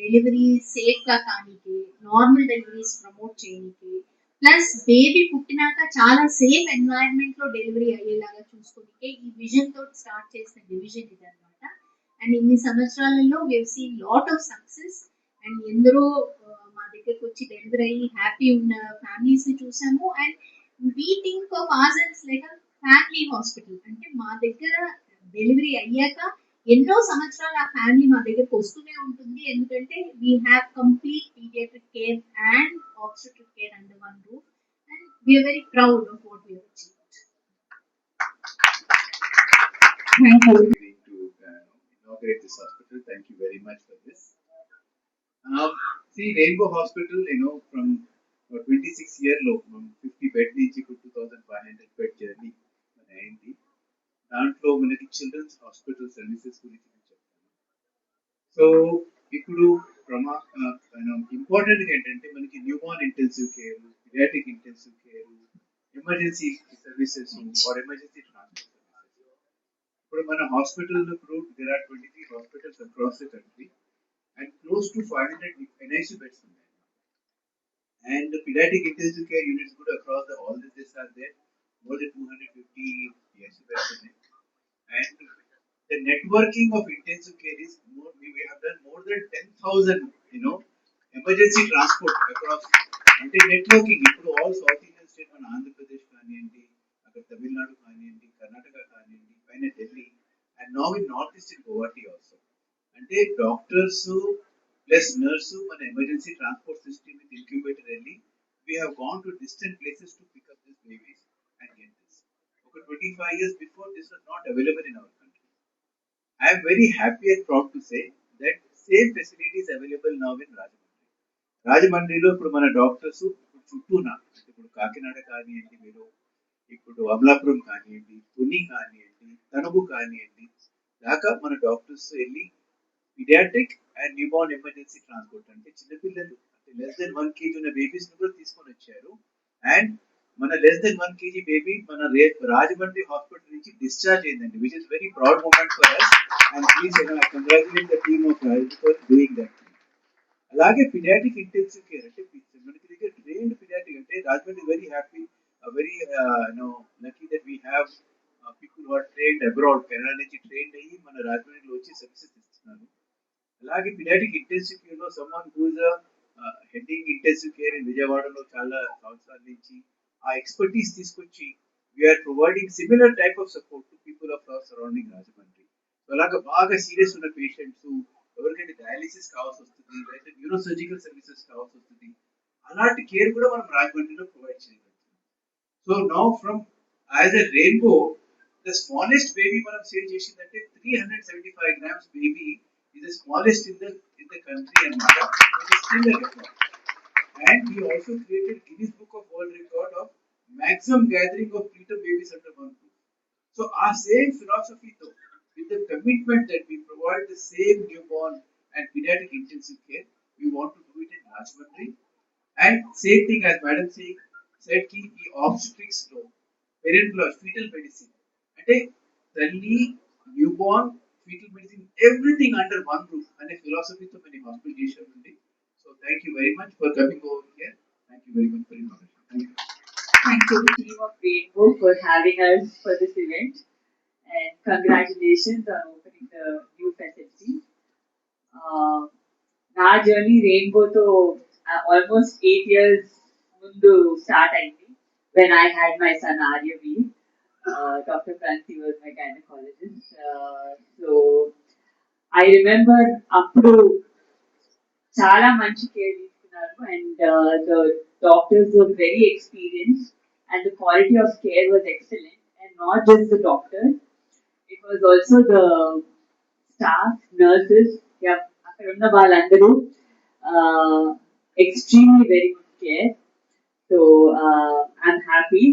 Delivery సేఫ్గా కానీకి, normal deliveries promote చేయనీకి, plus baby పుట్టినాక చాలా సేఫ్ ఎన్వైరన్మెంట్లో డెలివరీ అయ్యేలాగా చూసుకోనికే ఈ విజన్ తోటి స్టార్ట్ చేసిన డివిజన్ ఇది అనమాట. అండ్ ఇన్ని సంవత్సరాలలో we've seen lot of success. And ఎందరో మా దగ్గరకు వచ్చి డెలివరీ అయ్యి హ్యాపీ ఉన్న ఫ్యామిలీస్ని చూసాము. And we think of ourselves like family hospital. అంటే మా దగ్గర డెలివరీ అయ్యాక ఎన్నో సంవత్సరాలు ఆ ఫ్యామిలీ మా దగ్గరకు వస్తూనే ఉంటుంది. ఎందుకంటే we have complete pediatric care and obstetric care under one roof. And we are very proud of what we have achieved. Thank you. To inaugurate this hospital. Thank you very much for this. See, Rainbow Hospital, from 26 year low, from 50 bed నుంచి 2500 bed journey అయింది. దాంట్లో మనకి children's hospital services గురించి చెప్తాను. So ఇప్పుడు important ఏంటంటే మనకి newborn intensive care, pediatric intensive care, emergency services or emergency transport services. ఇప్పుడు మన హాస్పిటల్ ఇప్పుడు there are 23 hospitals across the country and close to 500 NIC beds in there. And the pediatric intensive care units good across all this are there, more than 250 PSC beds in it. And the networking of intensive care is more, we have done more than 10,000, emergency transport across. And the networking, ఇప్పుడు all South Indian state, మన ఆంధ్రప్రదేశ్ కానివ్వండి, అక్కడ తమిళనాడు కానివ్వండి, కర్ణాటక కానివ్వండి, పైన Delhi, and now in North East in Guwahati also. అంటే doctors plus nurse మన emergency transport system with incubator వెళ్ళి we have gone to distant places to pick up this babies and get this. ఒక 25 years before this was not available in our country. I'm very happy and proud to say that same facilities available now in Rajahmundry. రాజమండ్రిలో ఇప్పుడు మన doctors చుట్టూన, ఇప్పుడు కాకినాడ కానివ్వండి, మీరు ఇప్పుడు అమలాపురం కానివ్వండి, తుని కానివ్వండి, తణుకు కానివ్వండి, దాకా మన డాక్టర్స్ వెళ్ళి pediatric and newborn emergency transport అంటే చిన్నపిల్లలు అంటే లెస్ దెన్ 1 kg ఉన్న బేబీస్ కూడా తీసుకొని వచ్చారు. అండ్ మన లెస్ దెన్ 1 kg బేబీ మన రాజమండ్రి హాస్పిటల్ నుంచి డిశ్చార్జ్ అయిందండి, which is very proud moment for us. And please I congratulate the team of Rajahmundry for doing that. అలాగే పీడియాట్రిక్ ఇంటెన్సివ్ కేర్ అంటే మనకి దగ్గర ట్రైన్డ్ పీడియాట్రిక్ అంటే Rajahmundry very happy, very lucky that we have people who are trained abroad, Canada నుంచి trained అయ్యి మన రాజమండ్రిలో వచ్చి సర్వీసెస్ ఇస్తున్నారు. అలాగే పీడియాట్రిక్ ఇంటెన్సివ్ కేర్ లో someone who is heading intensive care in విజయవాడలో చాలా సంవత్సరాల నుంచి ఆ ఎక్స్పర్టీస్ తీసుకొచ్చి we are providing similar type of support to people of our surrounding Rajahmundry. అలాగే బాగా సీరియస్ ఉన్న పేషెంట్స్, ఎవరికైతే డయాలిసిస్ కావాల్సి వస్తుంది, లేదా న్యూరో సర్జికల్ సర్వీసెస్ కావాల్సి వస్తుంది, అలాంటి కేర్ కూడా మనం రాజమండ్రిలో ప్రొవైడ్ చేయగలుగుతాం. So now from as a rainbow the smallest baby మనం సేవ్ చేసిందంటే 375 grams baby is the smallest in the country and it is still a record. And we also created Guinness Book of World Record of maximum gathering of preterm babies under one roof. So our same philosophy though, with the commitment that we provide the same newborn and pediatric intensive care, we want to do it in Rajahmundry. And same thing as Madam said, ki obstetrics law, parent law, fetal medicine, అంటే తల్లి, newborn, fetal medicine, everything under one roof and a philosophy to many hospital today. So thank you very much for coming over here. Thank you very much for your knowledge. Thank you. Thank you, team of Rainbow, for having us for this event, and congratulations on opening the new facility. నా journey రెయిన్బోతో almost 8 years ముందు start అయింది. when I had my son Aryavi. Dr. Pranti was my gynecologist. So I remember appudu చాలా మంచి care తీసుకున్నారు, and the doctors were very experienced and the quality of care was excellent. And not just the doctors, it was also the staff, nurses, అక్కడ ఉన్న వాళ్ళందరూ extremely very good care. So I'm happy.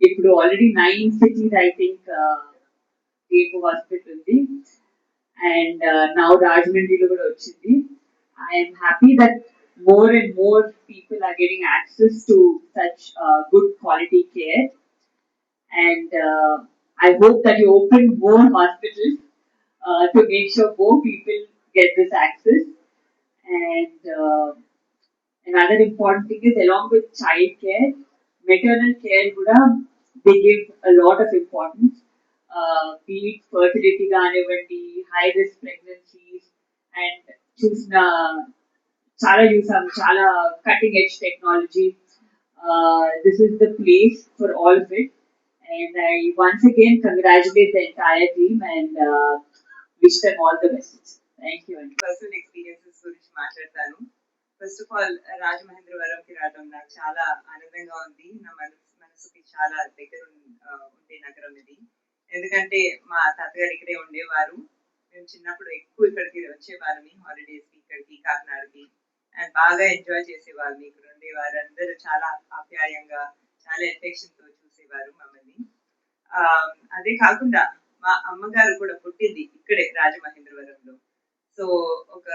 ఇప్పుడు already 9 cities I think Rainbow Hospital ఉంది, and now రాజమండ్రిలో కూడా వచ్చింది. I am happy that more and more people are getting access to such good quality care, and I hope that you open more hospitals to make sure more people get this access. And another important thing is, along with child care, maternal care kuda they give a lot of importance. Be it fertility కానివ్వండి, high risk pregnancies, and చూసిన చాలా చూసాం, చాలా cutting edge technology. This is the place for all of it. And I once again congratulate the entire team and wish them all the best. Thank you. Personal experiences గురించి మాట్లాడతాను. First of all రాజమహేంద్రవరంకి రావడం నాకు చాలా ఆనందంగా ఉంది. నా మనసుకి చాలా దగ్గర ఉండే నగరం ఇది. ఎందుకంటే మా తాతగారు ఇక్కడే ఉండేవారు. మేము చిన్నప్పుడు ఎక్కువ ఇక్కడికి వచ్చేవాళ్ళమి, హాలిడేస్కి ఇక్కడికి కాకినాడకి. అండ్ బాగా ఎంజాయ్ చేసేవాళ్ళం. ఇక్కడ ఉండేవారు అందరూ చాలా ఆప్యాయంగా, చాలా ఎఫెక్షన్ తో చూసేవారు మమ్మల్ని. అదే కాకుండా మా అమ్మగారు కూడా పుట్టింది ఇక్కడే రాజమహేంద్రవరంలో. సో ఒక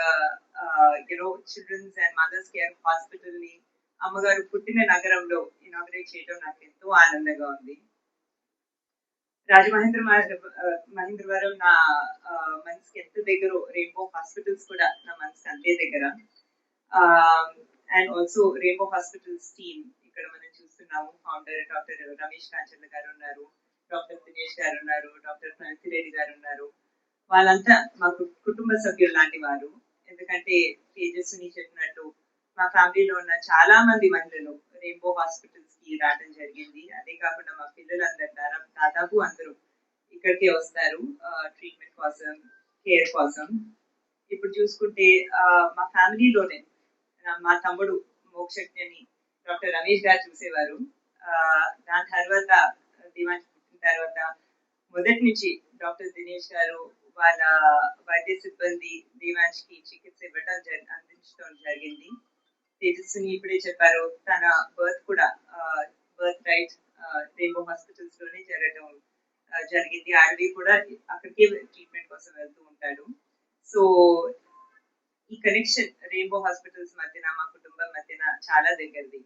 children's and mothers care hospital ని అమ్మగారు పుట్టిన నగరంలో ఇనాగరేట్ చేయడం నాకు ఎంతో ఆనందంగా ఉంది. మహేంద్రవరం నా మనసుకి ఎంత దగ్గర, రెయిన్బో హాస్పిటల్స్ కూడా నా మనసుకి అంతే దగ్గర. And also rainbow hospitals team ఇక్కడ మనం చూస్తున్నాము. ఫౌండర్ డాక్టర్ రమేష్ కాంచర్ల గారు ఉన్నారు, డాక్టర్ దినేష్ గారు ఉన్నారు, డాక్టర్ ప్రణతిరెడ్డి గారు ఉన్నారు. వాళ్ళంతా మా కుటుంబ సభ్యులు లాంటి వారు. ఎందుకంటే తేజస్విని చెప్పినట్టు మా ఫ్యామిలీలో ఉన్న చాలా మంది మహిళలు రెయిన్బో హాస్పిటల్స్ కి రావడం జరిగింది. అదే కాకుండా మా పిల్లలందరూ దాదాపు అందరూ ఇక్కడికే వస్తారు ట్రీట్మెంట్ కోసం, కేర్ కోసం. ఇప్పుడు చూసుకుంటే మా ఫ్యామిలీలోనే మా తమ్ముడు మోక్షజ్ఞ అని డాక్టర్ రమేష్ గారు చూసేవారు. దాని తర్వాత దివాంశ్ పుట్టిన తర్వాత మొదటి నుంచి డాక్టర్ దినేష్ గారు వాళ్ళ వైద్య సిబ్బంది దివాంశ్ కి చికిత్స అందించడం జరిగింది. తేజస్విని ఇప్పుడే చెప్పారు, తన బర్త్ కూడా బర్త్ రైట్ రెయిన్బో హాస్పిటల్స్ లోనే జరగడం జరిగింది. ఆల్రెడీ కూడా అక్కడికే ట్రీట్మెంట్ కోసం వెళ్తూ ఉంటాడు. సో ఈ కనెక్షన్ రెయిన్బో హాస్పిటల్స్ మధ్యన, మా కుటుంబం మధ్యన చాలా దగ్గరది.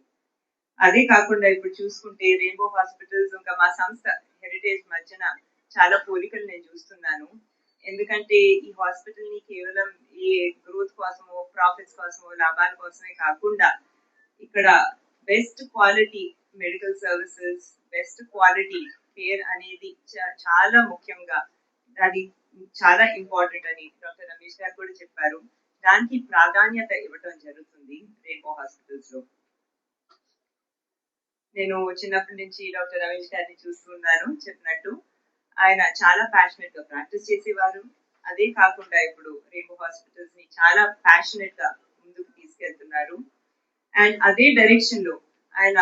అదే కాకుండా ఇప్పుడు చూసుకుంటే రెయిన్బో హాస్పిటల్స్ ఇంకా మా సంస్థ హెరిటేజ్ మధ్యన చాలా పోలికలు నేను చూస్తున్నాను. ఎందుకంటే ఈ హాస్పిటల్ ని కేవలం ఈ గ్రోత్ కోసమో, ప్రాఫిట్స్ కోసమో, లాభాల కోసమే కాకుండా ఇక్కడ best quality medical services, best quality care అనేది చాలా ముఖ్యంగా, అది చాలా ఇంపార్టెంట్ అని డాక్టర్ రమేష్ గారు కూడా చెప్పారు. దానికి ప్రాధాన్యత ఇవ్వటం జరుగుతుంది రెయిన్బో హాస్పిటల్స్ లో. నేను చిన్నప్పటి నుంచి డాక్టర్ రమేష్ గారిని చూస్తున్నాను. చెప్పినట్టు ఆయన చాలా ప్యాషనెట్ గా ప్రాక్టీస్ చేసేవారు. అదే కాకుండా ఇప్పుడు రెయిన్బో హాస్పిటల్స్ ని చాలా ప్యాషనెట్ గా ముందుకు తీసుకెళ్తున్నారు. అండ్ అదే డైరెక్షన్ లో ఆయన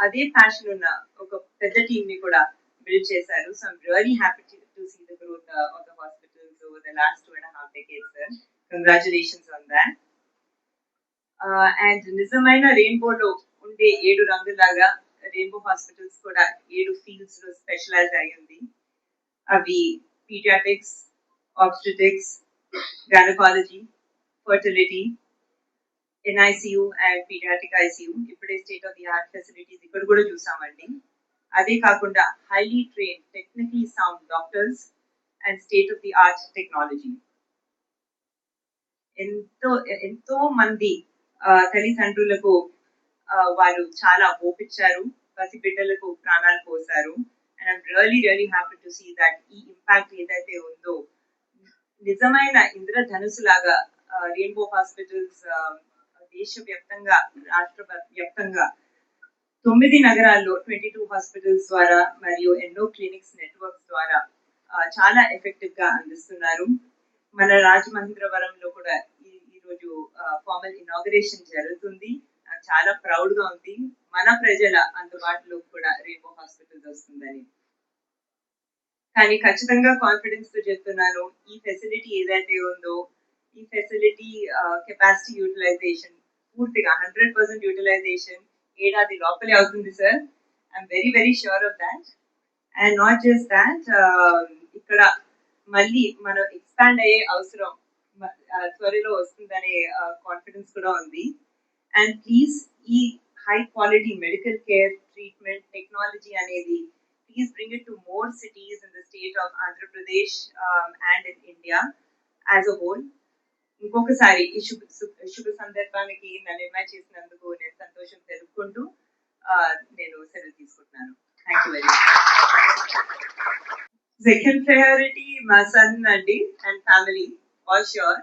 అదే ప్యాషన్ ఉన్న ఒక పెద్ద టీమ్ ని కూడా బిల్డ్ చేశారు. So I'm really happy to see the growth of the hospitals over the last 2.5 decades, sir. Congratulations on that. And నిజమైన రెయిన్బోలో ఉండే 7 రంగులాగా రెయిన్బో హాస్పిటల్స్ కూడా 7 ఫీల్డ్స్ లో స్పెషలైజ్ అయ్యింది. అవి paediatrics, obstetrics, gynaecology, fertility, NICU and paediatric ICU. ఇప్పుడే state of the art facilities ఇక్కడ కూడా చూసామండి. అదే కాకుండా highly train technically sound doctors and state of the art technology. ఎంతో మంది తల్లిదండ్రులకు వాళ్ళు చాలా ఓపిచ్చారు, పసిబిడ్డలకు ప్రాణాలు పోసారు. And I'm really happy to see that ఈ ఇంపాక్ట్ ఏదైతే ఉందో నిజమైన ఇంద్రధనుసు లాగా రెయిన్బో హాస్పిటల్స్ దేశవ్యాప్తంగా, రాష్ట్ర వ్యాప్తంగా 9 నగరాల్లో 22 హాస్పిటల్స్ ద్వారా మరియు ఎన్నో క్లినిక్స్ నెట్వర్క్స్ ద్వారా చాలా ఎఫెక్టివ్ గా అందిస్తున్నారు. మన రాజమహేంద్రవరంలో కూడా ఈ రోజు ఫార్మల్ ఇనాగరేషన్ జరుగుతుంది. చాలా ప్రౌడ్ గా ఉంది మన ప్రజల అందుబాటులో కూడా రెయిన్బో హాస్పిటల్స్ వస్తుందని. కానీ ఖచ్చితంగా కాన్ఫిడెన్స్ తో చెప్తున్నాను, ఈ ఫెసిలిటీ ఏదైతే ఉందో ఈ ఫెసిలిటీ కెపాసిటీ యూటిలైజేషన్ పూర్తిగా 100% యూటిలైజేషన్ ఏడాది లోపలే అవుతుంది sir. I'm very sure of that. And not just that, ఇక్కడ మళ్ళీ మనం ఎక్స్పాండ్ అయ్యే అవసరం త్వరలో వస్తుందనే కాన్ఫిడెన్స్ కూడా ఉంది. అండ్ ప్లీజ్ ఈ high quality medical care, treatment, technology అనేది please bring it to more cities in the state of Andhra Pradesh and in India as a whole. ఇంకొకసారి ఈ శుభ సందర్భానికి నన్ను ఇన్వైట్ చేసినందుకు నేను సంతోషం తెలుపుకుంటూ నేను సెలవు తీసుకుంటున్నాను. Thank you very much. Second priority మా సన్ అండి and family for sure.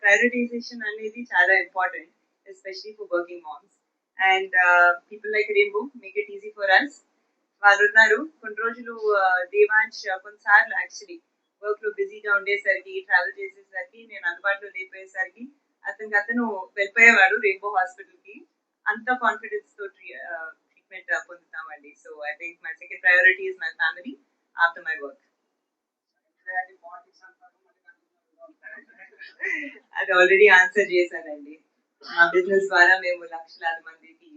Prioritization అనేది చాలా important especially for working moms and people like Rainbow make it easy for us. వాళ్ళు ఉన్నారు కొన్ని రోజులు. దేవాంశ్ కొన్నిసార్లు యాక్చువల్లీ వర్క్ లో బిజీగా ఉండేసరికి ట్రావెల్ చేసేసరికి నేను అందుబాటులో లేకపోయేసరికి అతను వెళ్ళిపోయేవాడు రెయిన్బో హాస్పిటల్ కి. అంత కాన్ఫిడెన్స్ తో ట్రీట్మెంట్ పొందుతామండి. So I think my second priority is my family after my work. అది ఆల్రెడీ ఆన్సర్ చేశానండి. మా బిజినెస్ ద్వారా మేము లక్షలాది మందికి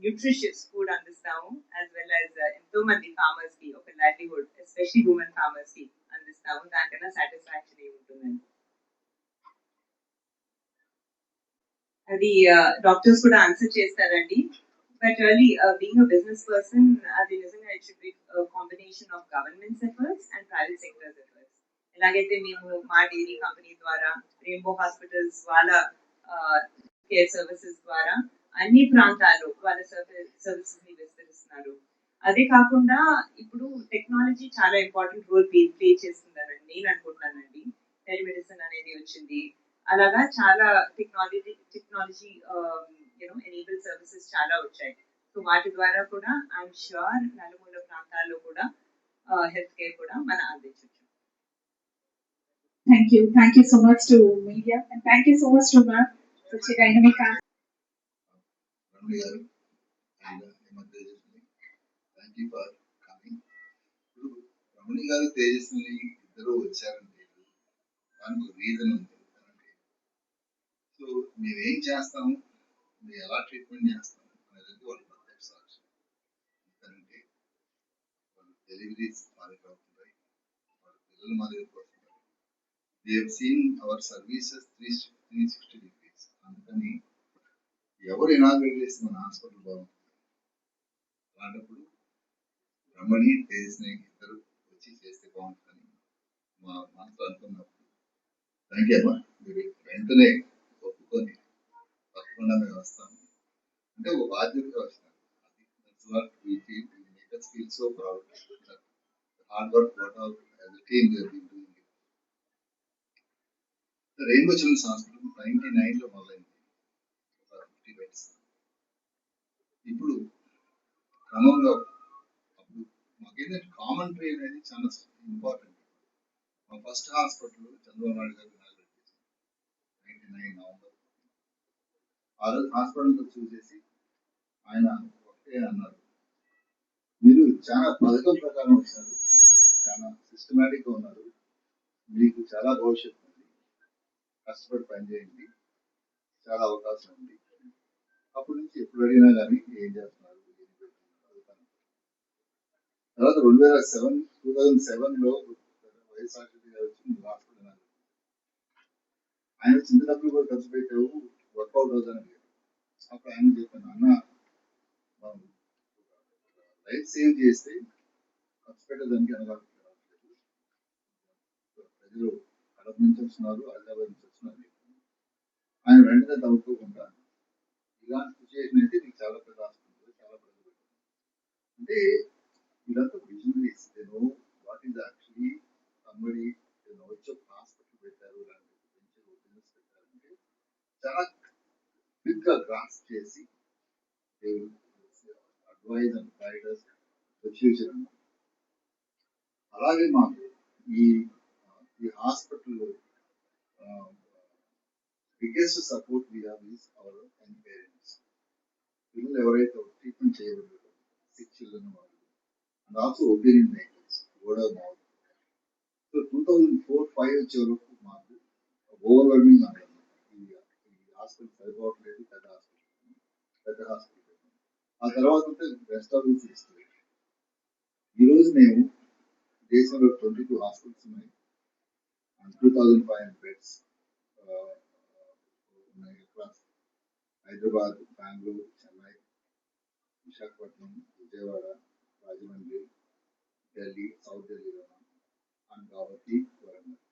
న్యూట్రిషియస్ ఫుడ్ అందిస్తాము యాజ్ వెల్ యాజ్ ఎంతో మంది ఫార్మర్స్ కి ఒక లైవ్లీహుడ్ ఎస్పెషలీ ఉమెన్ ఫార్మర్స్ కి అందిస్తాము. దానికన్నా సాటిస్ఫాక్షన్ ఏముంటుందండి. అది డాక్టర్స్ కూడా ఆన్సర్ చేస్తారండి. But really being a business person అది నిజంగా it should be combination of government efforts and private sectors efforts. ఎలాగైతే మేము మా డైరీ కంపెనీ ద్వారా రెయిన్బో హాస్పిటల్స్ వాళ్ళ కేర్ సర్వీసెస్ ద్వారా అన్ని ప్రాంతాల్లో వాళ్ళ సర్వీసెస్ ని విస్తరిస్తున్నారు. అదే కాకుండా ఇప్పుడు టెక్నాలజీ చాలా ఇంపార్టెంట్ రోల్ ప్లే చేస్తుందని నేను అనుకుంటున్నానండి. టెలిమెడిసిన్ అనేది వచ్చింది. అలాగా చాలా టెక్నాలజీ ఎనేబుల్ సర్వీసెస్ చాలా వచ్చాయి. సో వాటి ద్వారా కూడా ఐఎమ్ ష్యూర్ నలుమూల ప్రాంతాల్లో కూడా హెల్త్ కేర్ కూడా మనం అందించవచ్చు. Thank you. Thank you so much to media and thank you so much to ma'am. Such a dynamic answer. Thank you for coming. రమణి గారు తేజస్విని ఇద్దరు వచ్చారంటే దానికి రీజన్ ఉంది. సో మేమేం చేస్తాము, మేము ఎలా ట్రీట్మెంట్ చేస్తాము అనేది వాళ్ళు ప్రత్యక్ష సాక్షి. ఎందుకంటే వాళ్ళు డెలివరీస్ మా దగ్గర అవుతున్నాయి, వాళ్ళ పిల్లలు మా దగ్గరకు వస్తున్నారు. They have seen our services 360 degrees. అందుకని ఎవరు ఇనాగ్రేట్ చేస్తే మన హాస్పిటల్ బాగుంటుంది. అలాంటప్పుడు రమణి తేజస్ని ఇద్దరు వచ్చి చేస్తే బాగుంటుందని మా మనసులో అనుకున్నప్పుడు థ్యాంక్ యూ అమ్మా, మీరు వెంటనే ఒప్పుకొని తప్పకుండా మేము వస్తాము అంటే ఒక బాధ్యతగా వచ్చినారు. అది feel so proud hard work what all as a team they have been doing. Rainbow children's hospital 99 లో మొదలైంది, ఒక 50 బెడ్స్. ఇప్పుడు క్రమంగా అప్పుడు మాకేంటంటే కామన్ ట్రీ అనేది చాలా ఇంపార్టెంట్. మా ఫస్ట్ హాస్పిటల్ చంద్రబాబు నాయుడు గారు 99 నవంబర్. ఆ రోజు హాస్పిటల్తో చూసేసి ఆయన ఒకటే అన్నారు, మీరు చాలా పథకం ప్రకారం వచ్చారు, చాలా సిస్టమేటిక్గా ఉన్నారు, మీకు చాలా భవిష్యత్తు ఉంది, కష్టపడి పనిచేయండి, చాలా అవకాశం ఉంది. అప్పటి నుంచి ఎప్పుడు అడిగినా కానీ ఏం చేస్తున్నారు. తర్వాత 2007లో వైఎస్ఆర్సీపీ గారు వచ్చి హాస్పిటల్ ఆయన చిన్న డబ్బులు కూడా ఖర్చు పెట్టావు, వర్కౌట్ అవుతుందని. అప్పుడు ఆయన చెప్పాను, అన్న మనం లైఫ్ సేవ్ చేస్తే ఖర్చు పెట్టేదానికి అనగాలేదు, ప్రజలు కడప నుంచి వస్తున్నారు, హైదరాబాద్ నుంచి వస్తున్నారు. ఆయన వెంటనే తవ్వుకోకుండా ఇలాంటి సిచ్యువేషన్ అయితే నీకు చాలా పెద్ద హాస్పిటల్, చాలా ప్రజలు అంటే వీళ్ళంతా visionaries. They know what is actually somebody. They know వచ్చి ఒక హాస్పిటల్ పెట్టారు, ఇలాంటి బిజినెస్ పెట్టారంటే చాలా క్విక్ గా గ్రాస్ చేసి అడ్వైజ్ అండ్ గైడెన్స్ ఫ్యూచర్ అన్నమాట. అలాగే మాకు ఈ హాస్పిటల్లో biggest support we have is our young parents. పిల్లలు ఎవరైతే ట్రీట్మెంట్ చేయబడ్డారో 6 చిల్డ్రన్ వాళ్ళు and also opinion makers word of mouth. So 2004-05 వచ్చే వరకు మాకు ఓవర్వెల్మింగ్ అన్నమాట. ఈ హాస్పిటల్ సరిపోవట్లేదు, పెద్ద హాస్పిటల్. ఆ తర్వాత రెస్ట్ ఆఫ్ దిస్ హిస్టరీ. ఈరోజు మేము దేశంలో 22 హాస్పిటల్స్ ఉన్నాయి, 2500 బెడ్స్ ఉన్నాయి అక్రాస్ హైదరాబాద్, బెంగళూరు, చెన్నై, విశాఖపట్నం, విజయవాడ, రాజమండ్రి, ఢిల్లీ, సౌత్ ఢిల్లీలో, అమరావతి, వరంగల్.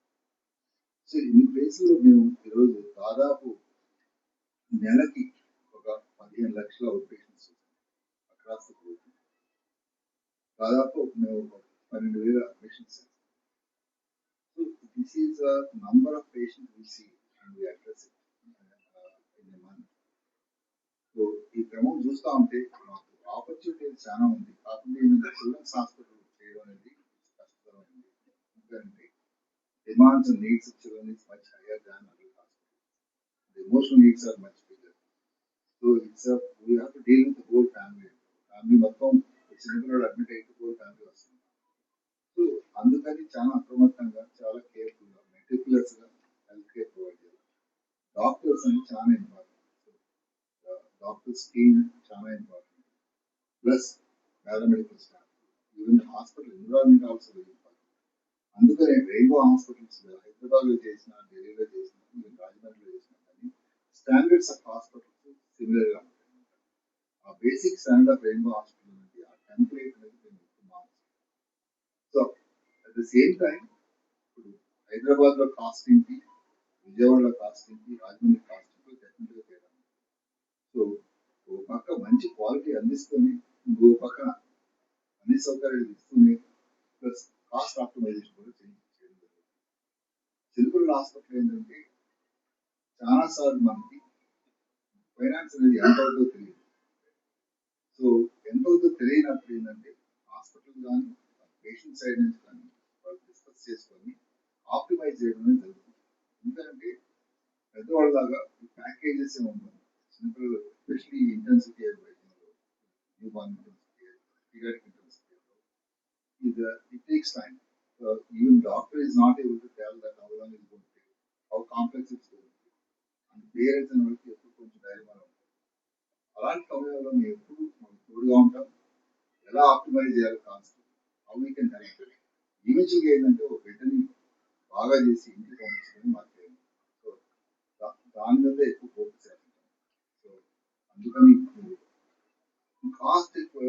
సో ఇన్ని ప్లేసుల్లో మేము ఈరోజు దాదాపు నెలకి ఒక 15 లక్షల out patients across the globe. దాదాపు మేము ఒక 12,000 admissions. So this is the number of patients we see and we address it in a month. So ఈ క్రమం చూస్తూ ఉంటే మాకు ఆపర్చునిటీ చాలా ఉంది. కాకుండా ఏంటంటే చిల్డ్రన్స్ హాస్పిటల్ చేయడం అనేది కష్టతరమైంది. ఎందుకంటే demands and needs of children is much higher than adult hospitals. The emotional needs are much bigger. So we have to deal with the whole family. Family మొత్తం చిన్నపిల్లలు అడ్మిట్ అయితే whole family వస్తుంది. So అందుకని చాలా అప్రమత్తంగా, చాలా కేర్ఫుల్గా, మెటిక్యులస్గా health care provide చేయాలి. డాక్టర్స్ అని చాలా ఇంపార్టెంట్. డాక్టర్స్ టీమ్ చాలా important. Plus paramedical staff, even hospital environment also very important. అందుకనే రెయిన్బో హాస్పిటల్స్ హైదరాబాద్ లో చేసిన, ఢిల్లీలో చేసిన, రాజమండ్రిలో చేసిన కానీ స్టాండర్డ్స్ ఆఫ్ హాస్పిటల్స్ సిమిలర్ గా ఉంటాయి. ఆ basic standard of rainbow hospital అనేది ఆ టెంప్లేట్ అనేది మేము మార్చాలి. So at the same time ఇప్పుడు హైదరాబాద్ లో కాస్టింగ్ కి, విజయవాడలో కాస్టింగ్ కి, రాజమండ్రి కాస్టింగ్ కి డెఫినెట్ గా తేడా ఉంది. సో ఒక పక్క మంచి క్వాలిటీ అందిస్తూనే ఇంకో పక్క అన్ని సౌకర్యాలు ఇస్తూనే ప్లస్ కాస్ట్ ఆప్టిమైజేషన్ కూడా చేయడం జరుగుతుంది. చిలుకూరు హాస్పిటల్ ఏంటంటే చాలా సార్లు మనకి ఫైనాన్స్ అనేది ఎంత అవుతుందో తెలియదు. సో ఎంత అవుతుందో తెలియనప్పుడు ఏంటంటే హాస్పిటల్ కానీ పేషెంట్ సైడ్ నుంచి కానీ వాళ్ళు డిస్కస్ చేసుకొని ఆప్టిమైజ్ చేయడం అనేది జరుగుతుంది. ఎందుకంటే పెద్దవాళ్ళలాగా ఈ ప్యాకేజెస్ ఏమి ఉంటుంది చిన్నపిల్లలు, ఎస్పెషలీ ఇంటెన్సివ్ కేర్ వైద్యంలో, new born intensive care, pediatric intensive care, it takes time. Even doctor is not able to tell that how long it's going to take, how complex it's going to be. And parents and వాళ్ళకి ఎప్పుడు కొంచెం ధైర్యం ఉంటుంది. అలాంటి సమయంలో మేము ఎప్పుడు మనం తోడుగా ఉంటాం. ఎలా ఆప్టిమైజ్ చేయాలి cost, how we can help. ఈవెన్చువల్గా ఏంటంటే ఒక బిడ్డని బాగా చేసి ఇంటికి పంపించడం మాకు తెలియదు. సో దాని మీద ఎక్కువ ఫోకస్ చేస్తాం. సో అందుకని కాస్ట్ ఎక్కువ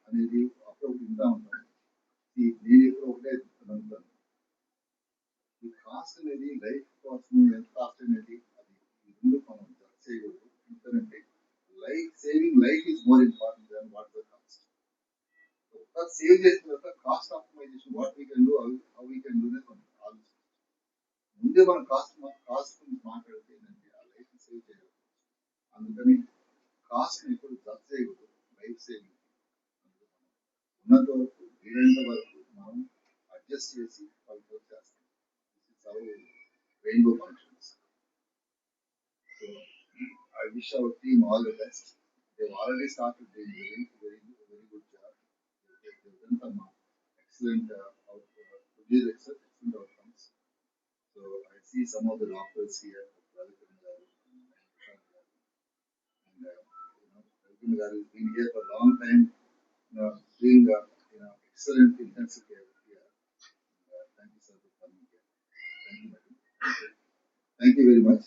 అనేది అప్పుడప్పుడు వింటా ఉంటాం. నేను ఎప్పుడు ఒకటే నమ్ముతాను, ఈ కాస్ట్ అనేది లైఫ్ కాస్ట్, హెల్త్ కాస్ట్ అనేది అది రెండు మనం జడ్జ్ చేయకూడదు. ఎందుకంటే life is more important than what the cost. ఒకసారి సేవ్ చేసిన తర్వాత cost optimization what we can do, how we can do మనం ఆలోచించాలి. ముందే మనం కాస్ట్ గురించి మాట్లాడితే ఏంటంటే ఆ లైఫ్ సేవ్ చేయగలుగుతాం. అందుకని కాస్ట్ ఎప్పుడు జడ్జ్ చేయకూడదు, లైఫ్ సేవింగ్ ఉన్నంత వరకు వీలైనంత వరకు మనం అడ్జస్ట్ చేసి వాళ్ళతో చేస్తాం. Rainbow functions. So I wish our team all the best. They've already started doing very good job. They've done some excellent excellent outcomes. So I see some of the doctors here, Ravikant Garu and Prashant Garu. And Ravikant Garu has been here for a long time, doing excellent intensive care here. Thank you, sir, for coming here. Thank you, madam. Thank you very much.